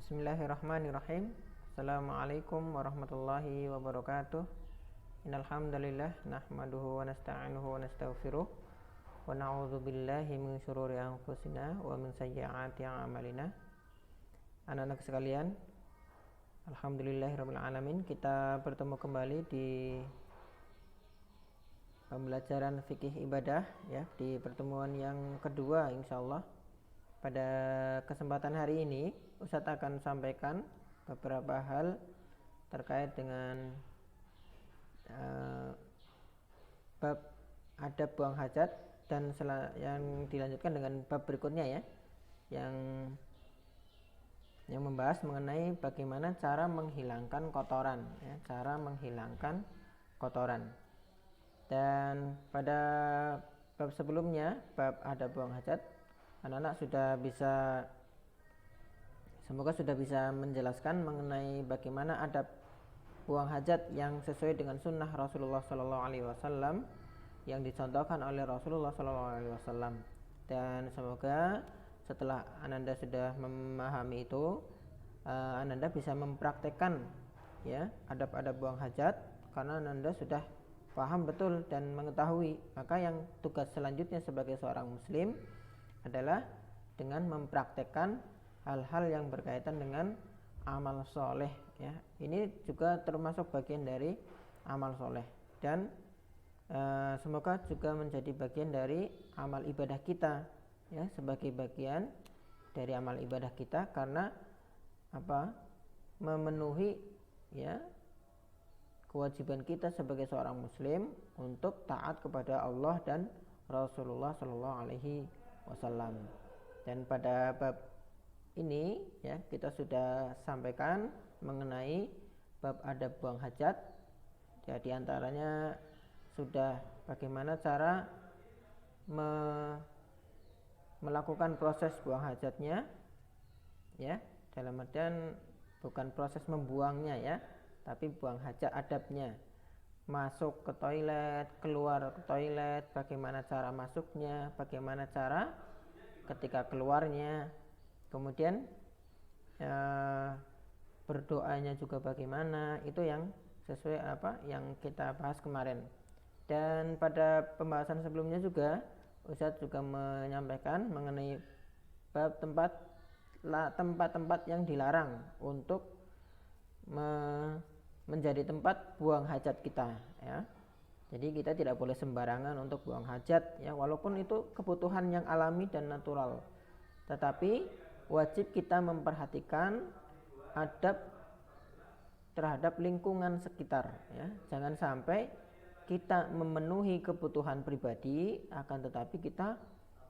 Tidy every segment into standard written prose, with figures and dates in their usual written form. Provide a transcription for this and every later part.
Bismillahirrahmanirrahim. Assalamualaikum warahmatullahi wabarakatuh. Innal hamdalillah nahmaduhu wa nasta'inuhu wa nastaghfiruh wa na'udzu billahi min syururi anfusina wa min sayyiati a'malina. Anak-anak sekalian, alhamdulillahirabbil alamin, kita bertemu kembali di pembelajaran fikih ibadah ya, di pertemuan yang kedua insyaallah. Pada kesempatan hari ini Ustadz akan sampaikan beberapa hal terkait dengan bab adab buang hajat, dan yang dilanjutkan dengan bab berikutnya ya, yang membahas mengenai bagaimana cara menghilangkan kotoran ya, cara menghilangkan kotoran. Dan pada bab sebelumnya, bab adab buang hajat, anak-anak semoga sudah bisa menjelaskan mengenai bagaimana adab buang hajat yang sesuai dengan sunnah Rasulullah SAW yang dicontohkan oleh Rasulullah SAW. Dan semoga setelah Ananda sudah memahami itu, Ananda bisa mempraktekkan ya adab-adab buang hajat, karena Ananda sudah paham betul dan mengetahui. Maka yang tugas selanjutnya sebagai seorang muslim adalah dengan mempraktekkan hal-hal yang berkaitan dengan amal soleh ya. Ini juga termasuk bagian dari amal soleh, dan semoga juga menjadi bagian dari amal ibadah kita ya, sebagai bagian dari amal ibadah kita, karena memenuhi ya kewajiban kita sebagai seorang muslim untuk taat kepada Allah dan Rasulullah SAW. Dan pada bab ini ya, kita sudah sampaikan mengenai bab adab buang hajat. Jadi antaranya sudah bagaimana cara melakukan proses buang hajatnya ya, dalam artian bukan proses membuangnya ya, tapi buang hajat adabnya. Masuk ke toilet, keluar ke toilet, bagaimana cara masuknya, bagaimana cara ketika keluarnya, kemudian berdoanya juga bagaimana, itu yang sesuai yang kita bahas kemarin. Dan pada pembahasan sebelumnya juga Ustadz juga menyampaikan mengenai bab tempat-tempat yang dilarang untuk menjadi tempat buang hajat kita ya. Jadi kita tidak boleh sembarangan untuk buang hajat ya, walaupun itu kebutuhan yang alami dan natural. Tetapi wajib kita memperhatikan adab terhadap lingkungan sekitar ya. Jangan sampai kita memenuhi kebutuhan pribadi akan tetapi kita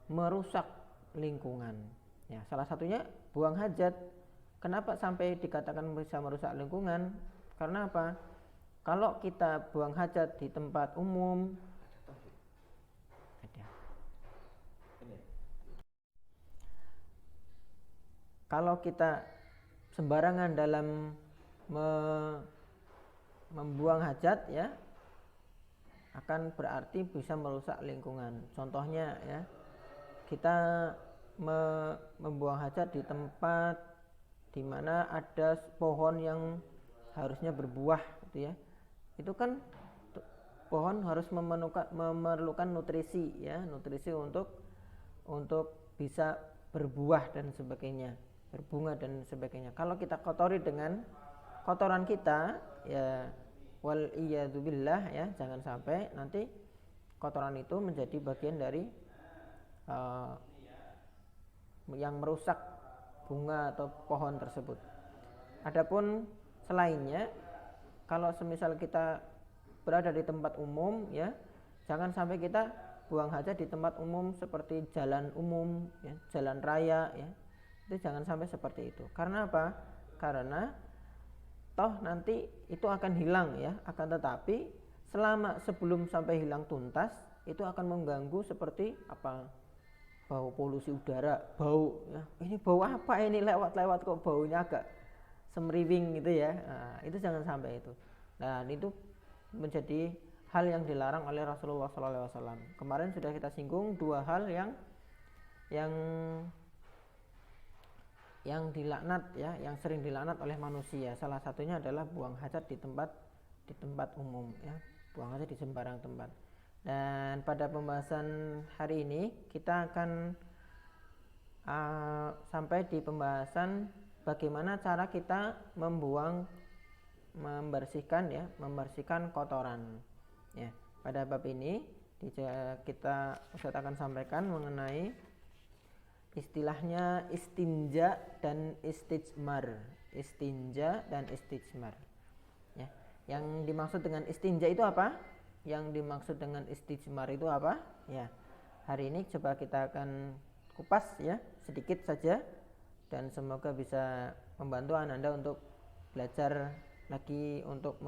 merusak lingkungan. Ya, salah satunya buang hajat. Kenapa sampai dikatakan bisa merusak lingkungan? Karena apa? Kalau kita buang hajat di tempat umum, kalau kita sembarangan dalam membuang hajat ya, akan berarti bisa merusak lingkungan. Contohnya ya, kita membuang hajat di tempat di mana ada pohon yang harusnya berbuah gitu ya. Itu kan pohon harus memerlukan nutrisi ya, nutrisi untuk bisa berbuah dan sebagainya, berbunga dan sebagainya. Kalau kita kotori dengan kotoran kita ya, wal iyadzubillah ya, jangan sampai nanti kotoran itu menjadi bagian dari yang merusak bunga atau pohon tersebut. Adapun selainnya, kalau semisal kita berada di tempat umum ya, jangan sampai kita buang hajat di tempat umum seperti jalan umum ya, jalan raya ya. Itu jangan sampai seperti itu. Karena apa? Karena toh nanti itu akan hilang ya, akan tetapi sebelum sampai hilang tuntas, itu akan mengganggu seperti bau polusi udara, bau ya. Ini bau apa ini, lewat-lewat kok baunya agak semriwing gitu ya. Nah, itu jangan sampai itu. Nah, itu menjadi hal yang dilarang oleh Rasulullah SAW. Kemarin sudah kita singgung dua hal yang yang dilaknat ya, yang sering dilaknat oleh manusia. Salah satunya adalah buang hajat di tempat umum ya, buang hajat di sembarang tempat. Dan pada pembahasan hari ini kita akan sampai di pembahasan bagaimana cara kita membersihkan kotoran ya. Pada bab ini Ustaz akan sampaikan mengenai istilahnya istinja dan istijmar. Istinja dan istijmar ya. Yang dimaksud dengan istinja itu apa? Yang dimaksud dengan istijmar itu apa? Ya. Hari ini coba kita akan kupas ya, sedikit saja, dan semoga bisa membantu Anda untuk belajar lagi, untuk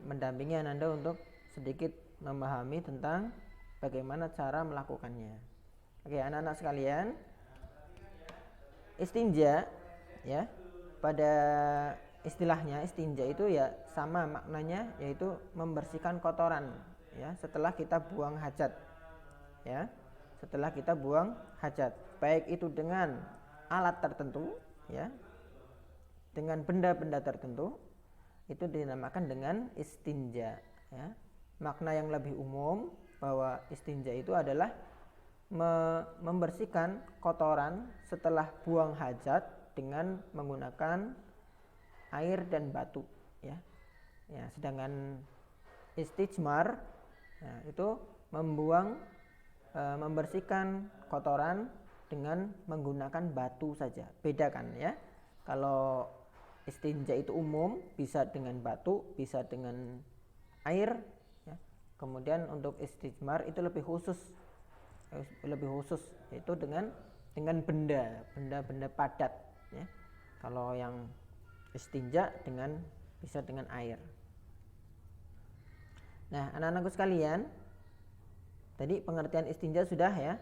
mendampingi Anda untuk sedikit memahami tentang bagaimana cara melakukannya. Oke, anak-anak sekalian, istinja ya, pada istilahnya istinja itu ya sama maknanya, yaitu membersihkan kotoran ya setelah kita buang hajat ya. Setelah kita buang hajat, baik itu dengan alat tertentu ya, dengan benda-benda tertentu, itu dinamakan dengan istinja ya. Makna yang lebih umum bahwa istinja itu adalah membersihkan kotoran setelah buang hajat dengan menggunakan air dan batu ya. Ya, sedangkan istijmar ya, itu membersihkan kotoran dengan menggunakan batu saja. Bedakan ya. Kalau istinja itu umum, bisa dengan batu, bisa dengan air ya. Kemudian untuk istijmar itu lebih khusus, yaitu dengan benda-benda padat ya. Kalau yang istinja bisa dengan air. Nah, anak-anakku sekalian, tadi pengertian istinja sudah ya.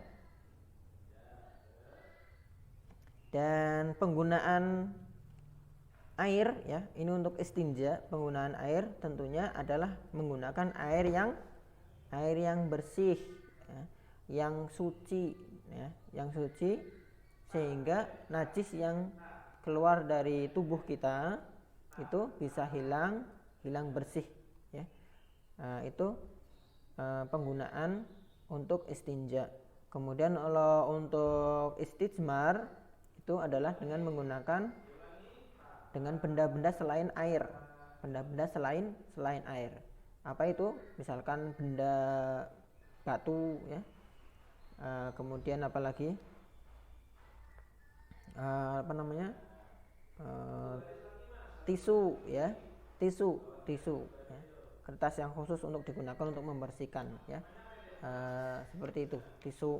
Dan penggunaan air ya, ini untuk istinja, penggunaan air tentunya adalah menggunakan air yang bersih ya, yang suci ya, yang suci, sehingga najis yang keluar dari tubuh kita itu bisa hilang bersih ya. Itu penggunaan untuk istinja. Kemudian kalau untuk istijmar itu adalah dengan menggunakan dengan benda-benda selain air. Benda-benda selain air. Apa itu? Misalkan benda batu ya. Kemudian apalagi? Tisu ya. Tisu ya. Kertas yang khusus untuk digunakan untuk membersihkan ya. Seperti itu, tisu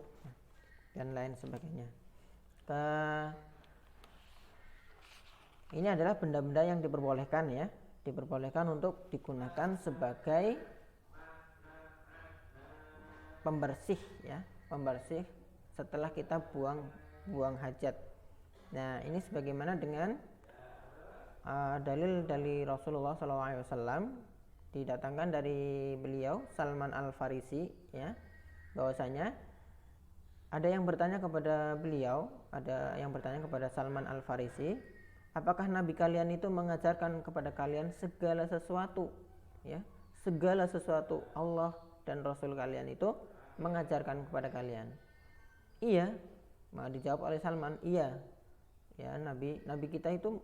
dan lain sebagainya. Ini adalah benda-benda yang diperbolehkan ya, diperbolehkan untuk digunakan sebagai pembersih ya, pembersih setelah kita buang hajat. Nah, ini sebagaimana dengan dalil dari Rasulullah SAW, didatangkan dari beliau Salman Al-Farisi ya, bahwasanya ada yang bertanya kepada beliau, ada yang bertanya kepada Salman Al-Farisi, apakah Nabi kalian itu mengajarkan kepada kalian segala sesuatu ya, segala sesuatu Allah dan Rasul kalian itu mengajarkan kepada kalian? Iya, maka dijawab oleh Salman, iya ya, Nabi kita itu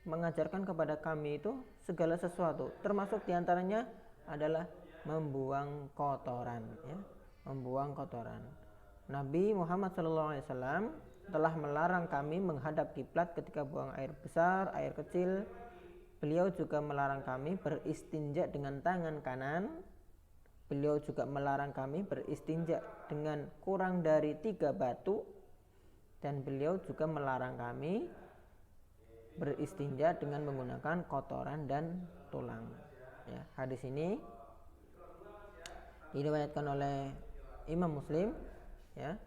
mengajarkan kepada kami itu segala sesuatu, termasuk diantaranya adalah membuang kotoran ya, membuang kotoran. Nabi Muhammad SAW telah melarang kami menghadap kiblat ketika buang air besar, air kecil. Beliau juga melarang kami beristinja dengan tangan kanan. Beliau juga melarang kami beristinja dengan kurang dari 3 batu. Dan beliau juga melarang kami beristinja dengan menggunakan kotoran dan tulang ya. Hadis ini diriwayatkan oleh Imam Muslim ya,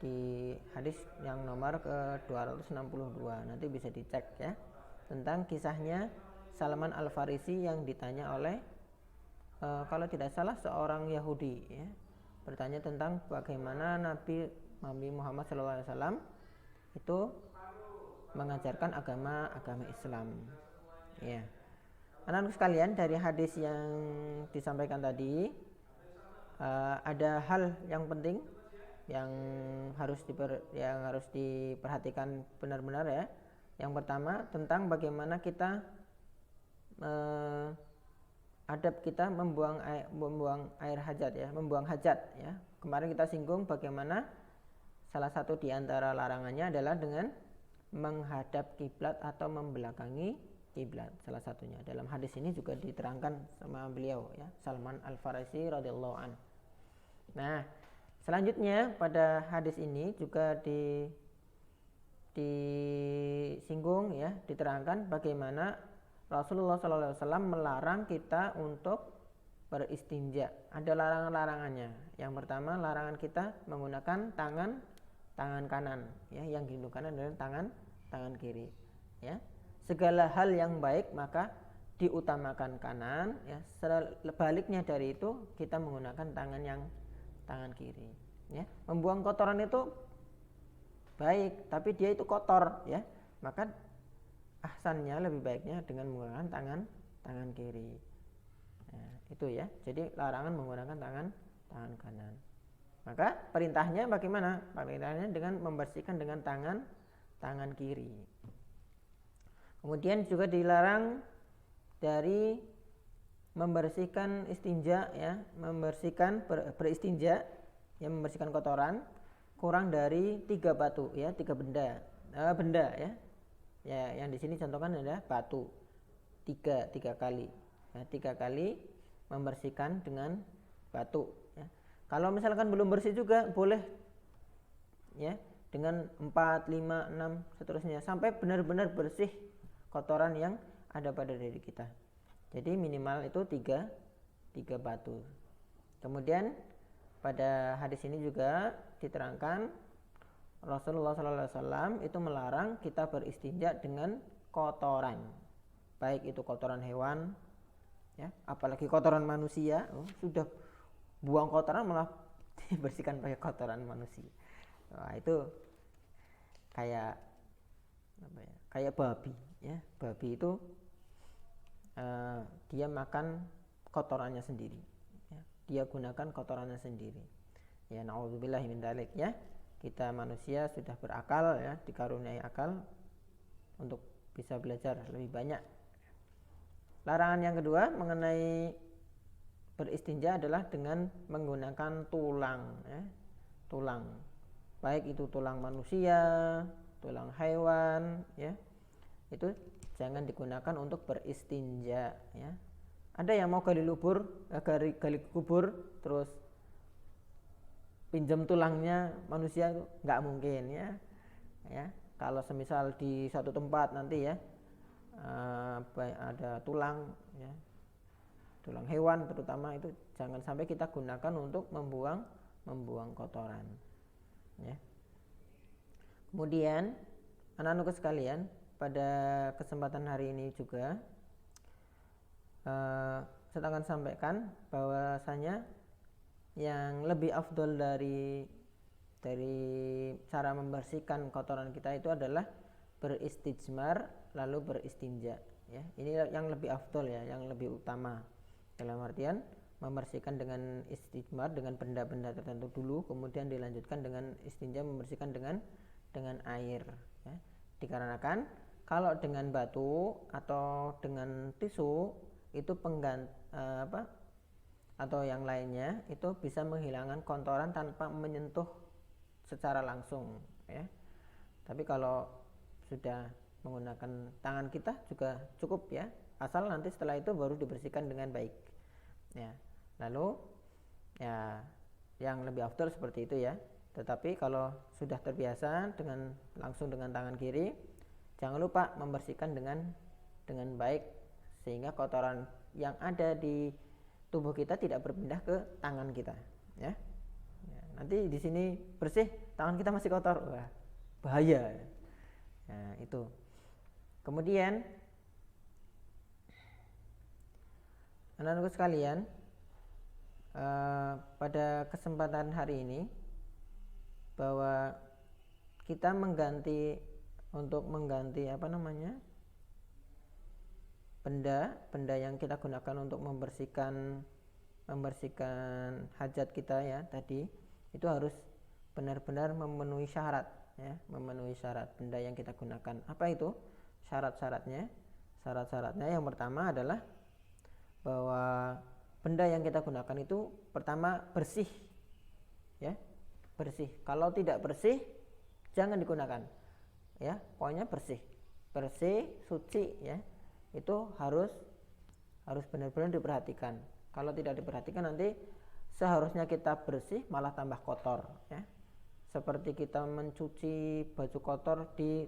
di hadis yang nomor ke-262. Nanti bisa dicek ya, tentang kisahnya Salman Al-Farisi yang ditanya oleh kalau tidak salah seorang Yahudi ya. bertanya tentang bagaimana Nabi Muhammad SAW itu mengajarkan agama Islam. Ya. Anak-anak sekalian, dari hadis yang disampaikan tadi ada hal yang penting yang harus diperhatikan benar-benar ya. Yang pertama tentang bagaimana kita adab kita membuang air hajat ya, membuang hajat ya. Kemarin kita singgung bagaimana salah satu di antara larangannya adalah dengan menghadap kiblat atau membelakangi kiblat, salah satunya. Dalam hadis ini juga diterangkan sama beliau ya, Salman Al-Farisi radhiyallahu an. Nah, selanjutnya pada hadis ini juga disinggung ya, diterangkan bagaimana Rasulullah SAW melarang kita untuk beristinja. Ada larangan-larangannya. Yang pertama, larangan kita menggunakan tangan kanan ya, yang digunakan adalah tangan kiri ya. Segala hal yang baik maka diutamakan kanan ya. Sebaliknya dari itu kita menggunakan tangan kiri ya. Membuang kotoran itu baik, tapi dia itu kotor ya, maka ahsannya lebih baiknya dengan menggunakan tangan kiri. Nah, itu ya. Jadi larangan menggunakan tangan kanan. Maka perintahnya bagaimana? Perintahnya dengan membersihkan dengan tangan kiri. Kemudian juga dilarang dari membersihkan istinja ya, membersihkan beristinja ya, membersihkan kotoran kurang dari 3 batu ya, 3 benda ya. Ya, yang di sini contohkan adalah batu. 3 kali. Ya, 3 kali membersihkan dengan batu ya. Kalau misalkan belum bersih juga boleh ya, dengan 4, 5, 6 seterusnya sampai benar-benar bersih kotoran yang ada pada diri kita. Jadi minimal itu 3 batu. Kemudian pada hadis ini juga diterangkan Rasulullah SAW itu melarang kita beristinja dengan kotoran, baik itu kotoran hewan, ya, apalagi kotoran manusia. Sudah buang kotoran malah dibersihkan pakai kotoran manusia. Wah, itu kayak babi, ya. Babi itu dia makan kotorannya sendiri, ya. Dia gunakan kotorannya sendiri. Ya, naudzubillah min dzalik ya. Kita manusia sudah berakal ya, dikaruniai akal untuk bisa belajar lebih banyak. Larangan yang kedua mengenai beristinja adalah dengan menggunakan tulang ya. Tulang. Baik itu tulang manusia, tulang hewan ya. Itu jangan digunakan untuk beristinja ya. Ada yang mau gali kubur terus pinjam tulangnya manusia, itu nggak mungkin ya. Kalau semisal di satu tempat nanti ya ada tulang ya, tulang hewan terutama, itu jangan sampai kita gunakan untuk membuang kotoran ya. Kemudian anak-anakku sekalian, pada kesempatan hari ini juga saya akan sampaikan bahwasanya yang lebih afdol dari cara membersihkan kotoran kita itu adalah beristijmar lalu beristinja ya. Ini yang lebih afdol ya, yang lebih utama, dalam artian membersihkan dengan istijmar dengan benda-benda tertentu dulu, kemudian dilanjutkan dengan istinja, membersihkan dengan air ya. Dikarenakan kalau dengan batu atau dengan tisu itu atau yang lainnya itu bisa menghilangkan kotoran tanpa menyentuh secara langsung ya. Tapi kalau sudah menggunakan tangan kita juga cukup ya, asal nanti setelah itu baru dibersihkan dengan baik ya. Lalu ya yang lebih afdal seperti itu ya. Tetapi kalau sudah terbiasa langsung dengan tangan kiri, jangan lupa membersihkan dengan baik sehingga kotoran yang ada di tubuh kita tidak berpindah ke tangan kita ya. Nanti di sini bersih, tangan kita masih kotor, wah bahaya ya, itu. Kemudian anak-anakku sekalian, pada kesempatan hari ini bahwa kita mengganti benda yang kita gunakan untuk membersihkan hajat kita ya tadi, itu harus benar-benar memenuhi syarat ya, memenuhi syarat benda yang kita gunakan. Apa itu syarat-syaratnya? Syarat-syaratnya yang pertama adalah bahwa benda yang kita gunakan itu pertama bersih ya, bersih. Kalau tidak bersih jangan digunakan ya, pokoknya bersih, suci ya, itu harus benar-benar diperhatikan. Kalau tidak diperhatikan nanti seharusnya kita bersih malah tambah kotor ya, seperti kita mencuci baju kotor di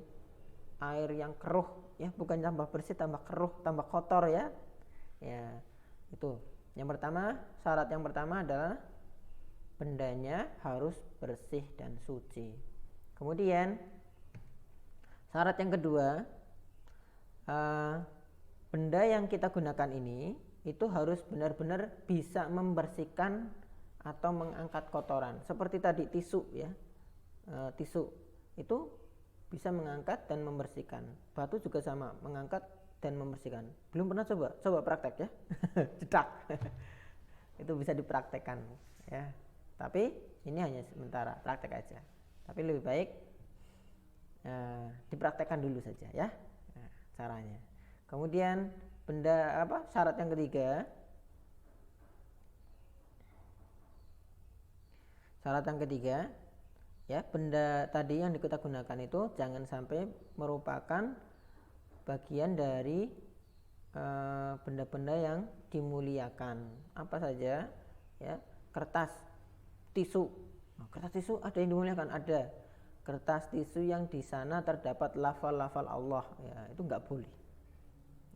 air yang keruh ya, bukan tambah bersih tambah keruh tambah kotor ya. Ya itu yang pertama, syarat yang pertama adalah bendanya harus bersih dan suci. Kemudian syarat yang kedua, benda yang kita gunakan ini itu harus benar-benar bisa membersihkan atau mengangkat kotoran. Seperti tadi tisu ya, tisu itu bisa mengangkat dan membersihkan. Batu juga sama, mengangkat dan membersihkan. Belum pernah coba praktek ya. Cedak. Itu bisa dipraktekkan ya. Tapi ini hanya sementara, praktek aja. Tapi lebih baik dipraktekkan dulu saja ya, caranya. Kemudian syarat yang ketiga, ya, benda tadi yang kita gunakan itu jangan sampai merupakan bagian dari benda-benda yang dimuliakan. Apa saja ya? Kertas tisu. Kertas tisu ada yang dimuliakan, ada. Kertas tisu yang di sana terdapat lafal-lafal Allah ya, itu enggak boleh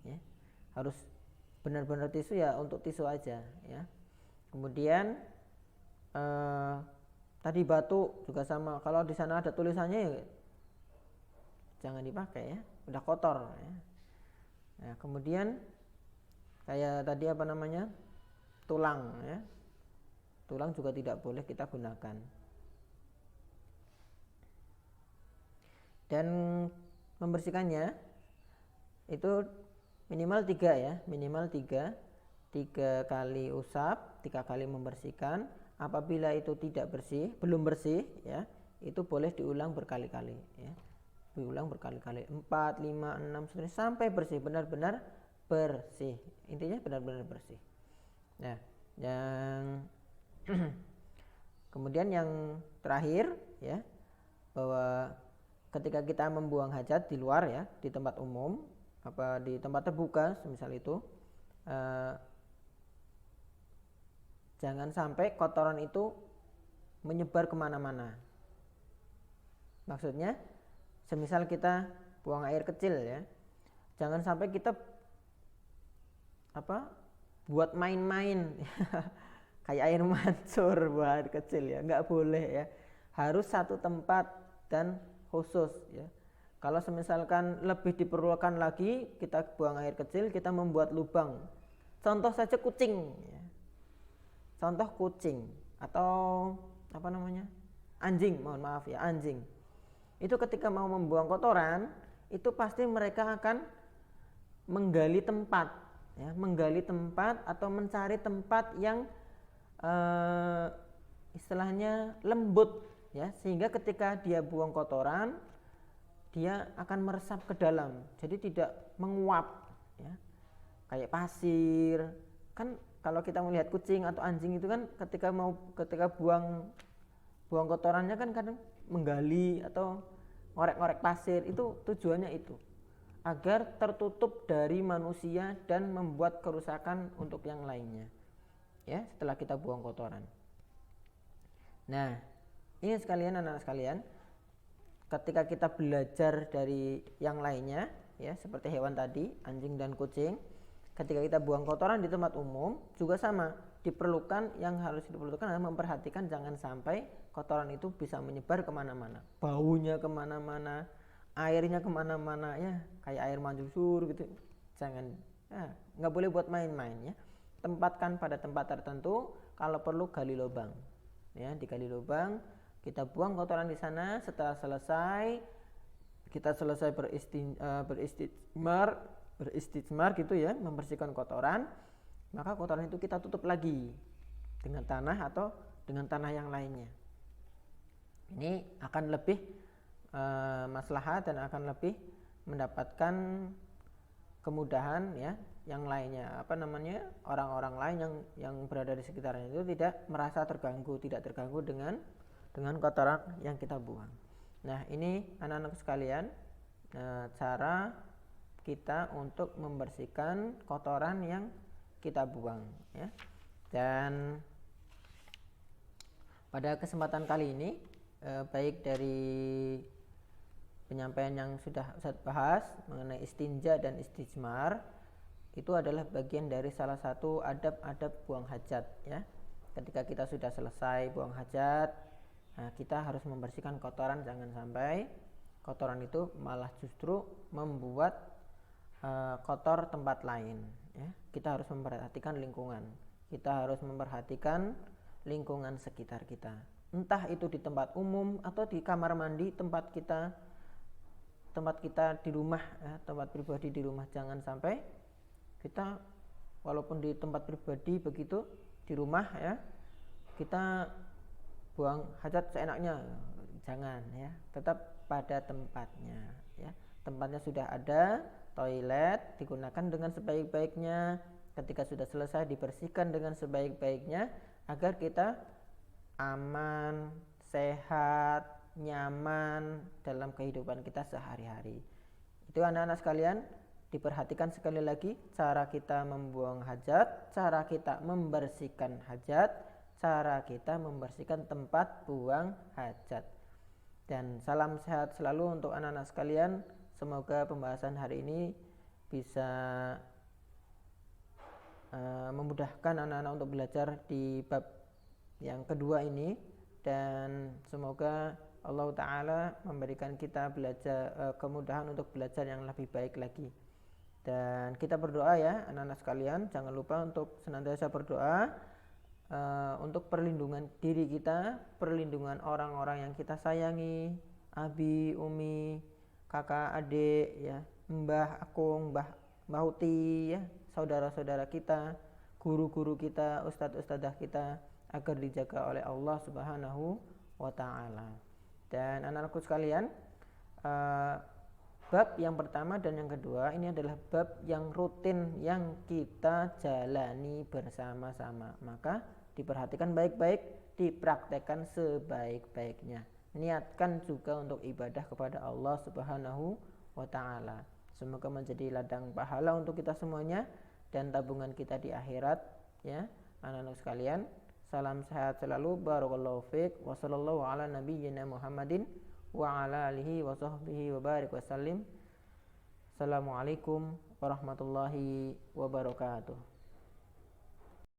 ya. Harus benar-benar tisu ya, untuk tisu aja ya. Kemudian tadi batu juga sama, kalau di sana ada tulisannya ya jangan dipakai ya, udah kotor ya. Nah, kemudian kayak tadi tulang ya, tulang juga tidak boleh kita gunakan. Dan membersihkannya itu minimal 3 ya, minimal 3 kali usap, 3 kali membersihkan. Apabila itu belum bersih ya, itu boleh diulang berkali-kali ya. Diulang berkali-kali, 4, 5, 6 sampai bersih, benar-benar bersih. Intinya benar-benar bersih. Nah, yang kemudian yang terakhir ya, bahwa ketika kita membuang hajat di luar ya, di tempat umum, di tempat terbuka semisal itu, jangan sampai kotoran itu menyebar kemana-mana. Maksudnya semisal kita buang air kecil ya, jangan sampai kita buat main-main kayak air mancur buat air kecil ya, nggak boleh ya. Harus satu tempat dan khusus ya. Kalau semisalkan lebih diperlukan lagi, kita buang air kecil, kita membuat lubang. Contoh saja kucing ya. Contoh kucing atau anjing, mohon maaf ya, anjing. Itu ketika mau membuang kotoran, itu pasti mereka akan menggali tempat ya, atau mencari tempat yang istilahnya lembut ya, sehingga ketika dia buang kotoran, dia akan meresap ke dalam, jadi tidak menguap ya, kayak pasir. Kan kalau kita melihat kucing atau anjing itu kan ketika buang kotorannya kan kadang menggali atau ngorek-ngorek pasir, itu tujuannya itu agar tertutup dari manusia dan membuat kerusakan untuk yang lainnya ya, setelah kita buang kotoran. Nah, ini anak-anak sekalian, ketika kita belajar dari yang lainnya ya, seperti hewan tadi, anjing dan kucing, ketika kita buang kotoran di tempat umum juga sama, yang harus diperlukan adalah memperhatikan jangan sampai kotoran itu bisa menyebar kemana-mana, baunya kemana-mana, airnya kemana-mana ya, kayak air mancur gitu. Jangan, nggak boleh buat main-main ya. Tempatkan pada tempat tertentu, kalau perlu gali lubang. Ya, digali lubang, kita buang kotoran di sana. Setelah selesai, kita selesai beristijmar gitu ya, membersihkan kotoran, maka kotoran itu kita tutup lagi dengan tanah atau dengan tanah yang lainnya. Ini akan lebih maslahat dan akan lebih mendapatkan kemudahan ya, yang lainnya orang-orang lain yang berada di sekitarnya itu tidak merasa terganggu, tidak terganggu dengan kotoran yang kita buang. Nah, ini anak-anak sekalian, cara kita untuk membersihkan kotoran yang kita buang ya. Dan pada kesempatan kali ini baik dari penyampaian yang sudah Ustaz bahas mengenai istinja dan istijmar, itu adalah bagian dari salah satu adab-adab buang hajat ya. Ketika kita sudah selesai buang hajat, nah kita harus membersihkan kotoran, jangan sampai kotoran itu malah justru membuat kotor tempat lain ya. Kita harus memperhatikan lingkungan. Kita harus memperhatikan lingkungan sekitar kita. Entah itu di tempat umum atau di kamar mandi tempat kita di rumah ya, tempat pribadi di rumah. Jangan sampai kita walaupun di tempat pribadi begitu di rumah ya, kita buang hajat seenaknya, jangan ya, tetap pada tempatnya ya. Tempatnya sudah ada, toilet digunakan dengan sebaik-baiknya, ketika sudah selesai dibersihkan dengan sebaik-baiknya agar kita aman, sehat, nyaman dalam kehidupan kita sehari-hari. Itu anak-anak sekalian, diperhatikan sekali lagi cara kita membuang hajat, cara kita membersihkan hajat, cara kita membersihkan tempat buang hajat. Dan salam sehat selalu untuk anak-anak sekalian. Semoga pembahasan hari ini bisa memudahkan anak-anak untuk belajar di bab yang kedua ini, dan semoga Allah Ta'ala memberikan kita kemudahan untuk belajar yang lebih baik lagi. Dan kita berdoa ya anak-anak sekalian, jangan lupa untuk senantiasa berdoa untuk perlindungan diri kita, perlindungan orang-orang yang kita sayangi, abi, umi, kakak, adik ya, mbah, akung, mbah Uti ya, saudara-saudara kita, guru-guru kita, ustadz-ustadzah kita, agar dijaga oleh Allah Subhanahu wa Ta'ala. Dan anak-anakku sekalian, bab yang pertama dan yang kedua ini adalah bab yang rutin yang kita jalani bersama-sama. Maka diperhatikan baik-baik, dipraktekkan sebaik-baiknya. Niatkan juga untuk ibadah kepada Allah Subhanahu wa Ta'ala. Semoga menjadi ladang pahala untuk kita semuanya dan tabungan kita di akhirat ya anak-anak sekalian. Salam sehat selalu, barakallahu fiik, wa sallallahu ala nabiyyina Muhammadin wa ala alihi wa sahbihi wa barik wa sallim. Assalamualaikum warahmatullahi wabarakatuh.